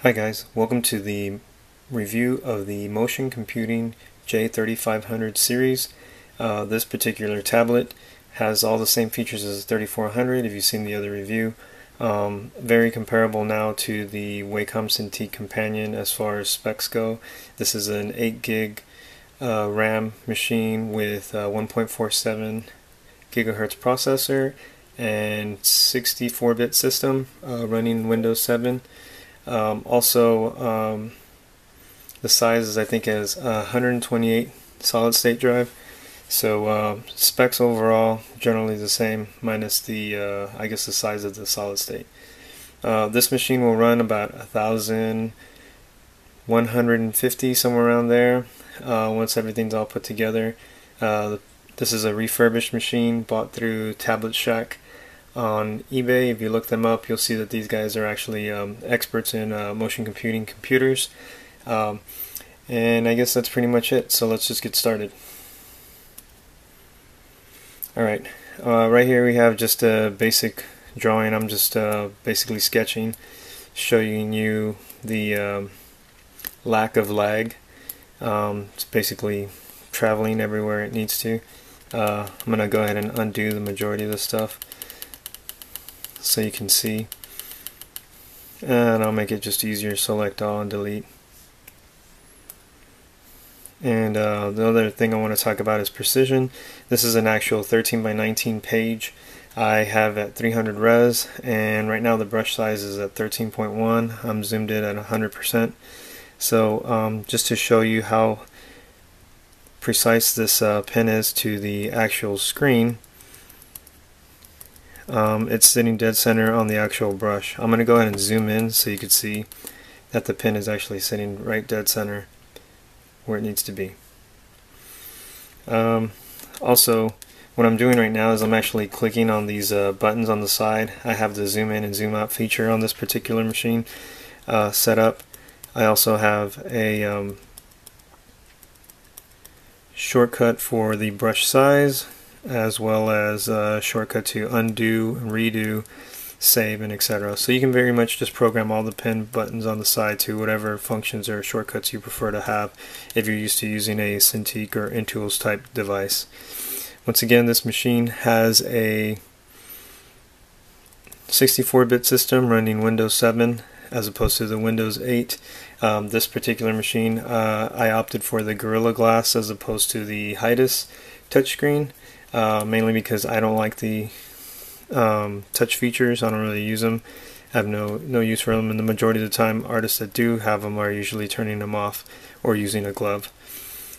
Hi guys, welcome to the review of the Motion Computing j3500 series. This particular tablet has all the same features as the 3400 if you've seen the other review. Very comparable now to the Wacom Cintiq Companion as far as specs go. This is an 8 gig RAM machine with 1.47 gigahertz processor and 64-bit system running Windows 7. The size is, I think, is 128 solid state drive. So specs overall generally the same, minus the I guess the size of the solid state. This machine will run about 1,150, somewhere around there, once everything's all put together. This is a refurbished machine bought through Tablet Shack on eBay. If you look them up, you'll see that these guys are actually experts in motion computing computers. And I guess that's pretty much it, so let's just get started. Alright, right here we have just a basic drawing. I'm just basically sketching, showing you the lack of lag. It's basically traveling everywhere it needs to. I'm going to go ahead and undo the majority of this stuff so you can see, and I'll make it just easier. Select all and delete. And the other thing I want to talk about is precision. This is an actual 13 by 19 page. I have at 300 res, and right now the brush size is at 13.1. I'm zoomed in at 100%. So just to show you how precise this pen is to the actual screen, it's sitting dead center on the actual brush. I'm going to go ahead and zoom in so you can see that the pen is actually sitting right dead center where it needs to be. Also, what I'm doing right now is I'm actually clicking on these buttons on the side. I have the zoom in and zoom out feature on this particular machine set up. I also have a shortcut for the brush size, as well as a shortcut to undo, redo, save, and etc. So you can very much just program all the pen buttons on the side to whatever functions or shortcuts you prefer to have if you're used to using a Cintiq or Intools type device. Once again, this machine has a 64-bit system running Windows 7 as opposed to the Windows 8. This particular machine, I opted for the Gorilla Glass as opposed to the Hydus touchscreen, mainly because I don't like the touch features. I don't really use them. I have no use for them, and the majority of the time artists that do have them are usually turning them off or using a glove.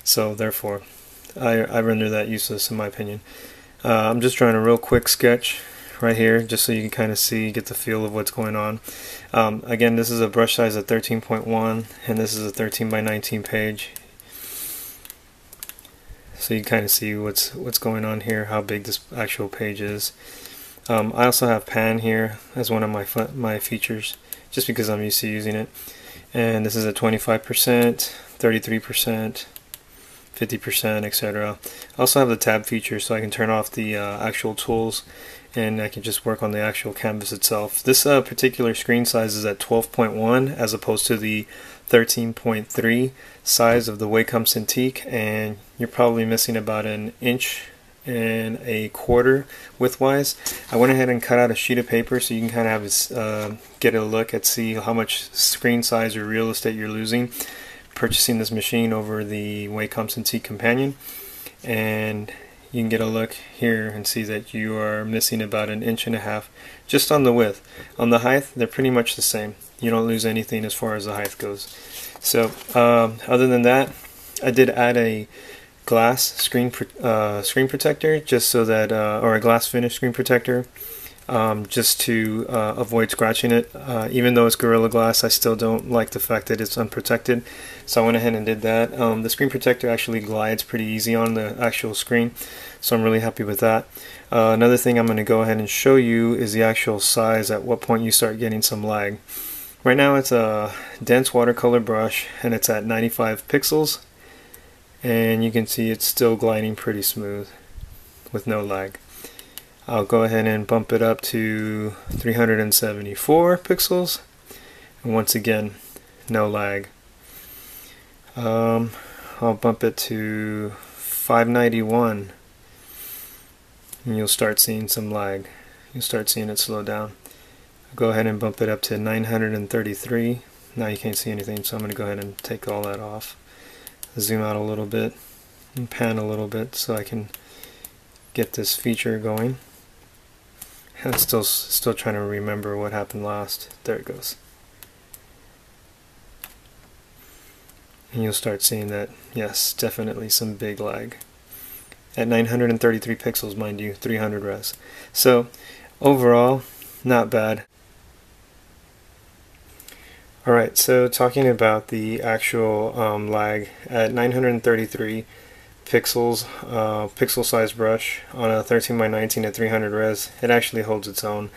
So therefore I render that useless in my opinion. I'm just drawing a real quick sketch right here just so you can kind of see, get the feel of what's going on. Again, this is a brush size of 13.1 and this is a 13 by 19 page. So you kind of see what's going on here, how big this actual page is. I also have pan here as one of my features, just because I'm used to using it. And this is a 25%, 33%, 50%, etc. I also have the tab feature, so I can turn off the actual tools, and I can just work on the actual canvas itself. This particular screen size is at 12.1 as opposed to the 13.3 size of the Wacom Cintiq, and you're probably missing about 1.25 inches widthwise. I went ahead and cut out a sheet of paper so you can kind of have get a look at see how much screen size or real estate you're losing purchasing this machine over the Wacom Cintiq Companion. And you can get a look here and see that you are missing about 1.5 inches just on the width. On the height, they're pretty much the same. You don't lose anything as far as the height goes. So other than that, I did add a glass screen protector, just so that or a glass finish screen protector, just to avoid scratching it. Even though it's Gorilla Glass, I still don't like the fact that it's unprotected, so I went ahead and did that. The screen protector actually glides pretty easy on the actual screen, so I'm really happy with that. Another thing I'm going to go ahead and show you is the actual size, at what point you start getting some lag. Right now it's a dense watercolor brush and it's at 95 pixels, and you can see it's still gliding pretty smooth with no lag. I'll go ahead and bump it up to 374 pixels, and once again no lag. I'll bump it to 591 and you'll start seeing some lag. You'll start seeing it slow down. I'll go ahead and bump it up to 933. Now you can't see anything, so I'm going to go ahead and take all that off. Zoom out a little bit and pan a little bit so I can get this feature going. And still trying to remember what happened last. There it goes. And you'll start seeing that, yes, definitely some big lag. At 933 pixels, mind you, 300 res. So overall, not bad. Alright, so talking about the actual lag, at 933 pixels, pixel size brush on a 13x19 at 300 res, it actually holds its own.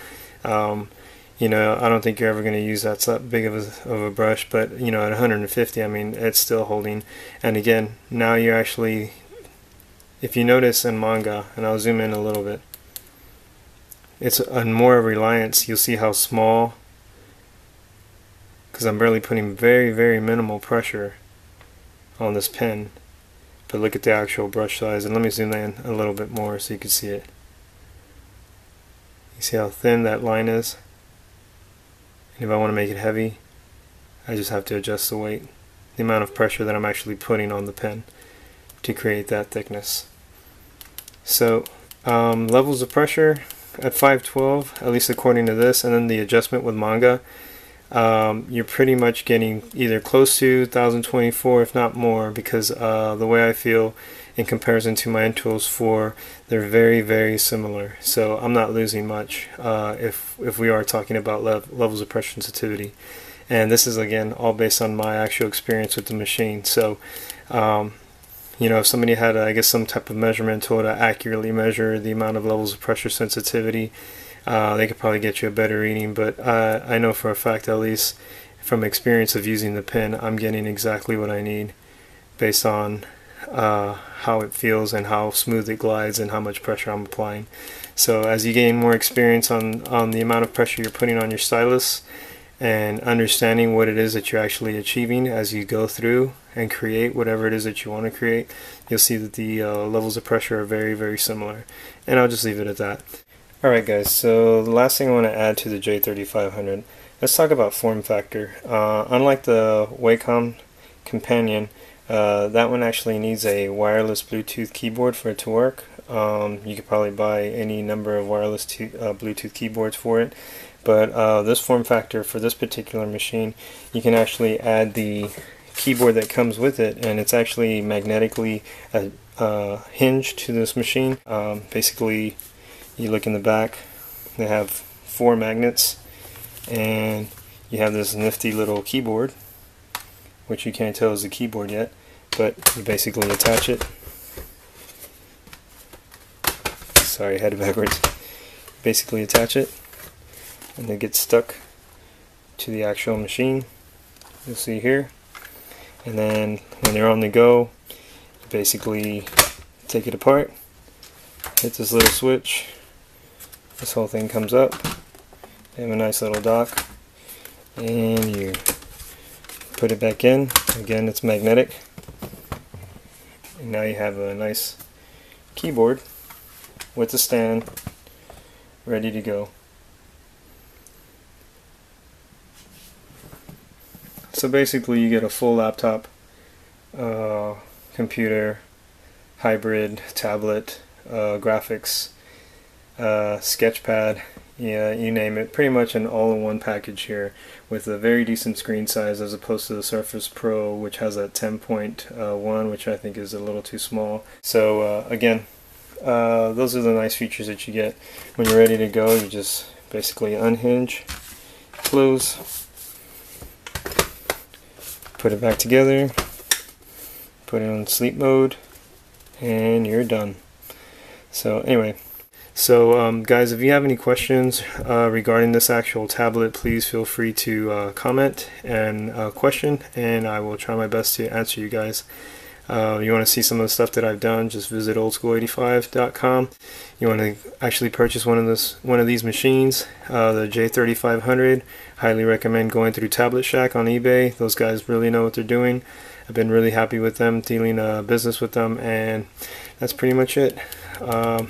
You know, I don't think you're ever going to use that big of a brush, but you know, at 150, I mean, it's still holding. And again, now you're actually, if you notice in manga, and I'll zoom in a little bit, it's on more reliance. You'll see how small, because I'm barely putting very minimal pressure on this pen. But look at the actual brush size, and let me zoom in a little bit more so you can see it. You see how thin that line is? And if I want to make it heavy, I just have to adjust the weight, the amount of pressure that I'm actually putting on the pen to create that thickness. So levels of pressure at 512, at least according to this, and then the adjustment with manga, you're pretty much getting either close to 1024 if not more, because the way I feel in comparison to my Intuos 4, they're very similar, so I'm not losing much if we are talking about levels of pressure sensitivity. And this is again all based on my actual experience with the machine. So you know, if somebody had I guess some type of measurement tool to accurately measure the amount of levels of pressure sensitivity, they could probably get you a better reading, but I know for a fact, at least from experience of using the pen, I'm getting exactly what I need based on how it feels and how smooth it glides and how much pressure I'm applying. So as you gain more experience on the amount of pressure you're putting on your stylus and understanding what it is that you're actually achieving as you go through and create whatever it is that you want to create, you'll see that the levels of pressure are very similar. And I'll just leave it at that. Alright guys, so the last thing I want to add to the j3500, let's talk about form factor. Unlike the Wacom Companion, that one actually needs a wireless Bluetooth keyboard for it to work. You could probably buy any number of wireless Bluetooth keyboards for it, but this form factor for this particular machine, you can actually add the keyboard that comes with it, and it's actually magnetically hinged to this machine. Basically, you look in the back, they have 4 magnets, and you have this nifty little keyboard, which you can't tell is a keyboard yet, but you basically attach it. Sorry, head backwards. Basically attach it, and it gets stuck to the actual machine. You'll see here. And then when they're on the go, you basically take it apart, hit this little switch, this whole thing comes up. They have a nice little dock, and you put it back in. Again, it's magnetic, and now you have a nice keyboard with the stand ready to go. So basically you get a full laptop, computer, hybrid, tablet, graphics, sketchpad, yeah, you name it, pretty much an all-in-one package here with a very decent screen size as opposed to the Surface Pro, which has a 10.1, which I think is a little too small. So again, those are the nice features that you get when you're ready to go. You just basically unhinge, close, put it back together, put it on sleep mode, and you're done. So anyway, guys, if you have any questions regarding this actual tablet, please feel free to comment and question, and I will try my best to answer you guys. You want to see some of the stuff that I've done, just visit oldschool85.com. You want to actually purchase one of these machines, the j3500. Highly recommend going through Tablet Shack on eBay. Those guys really know what they're doing. I've been really happy with them, dealing business with them, and that's pretty much it. Alright.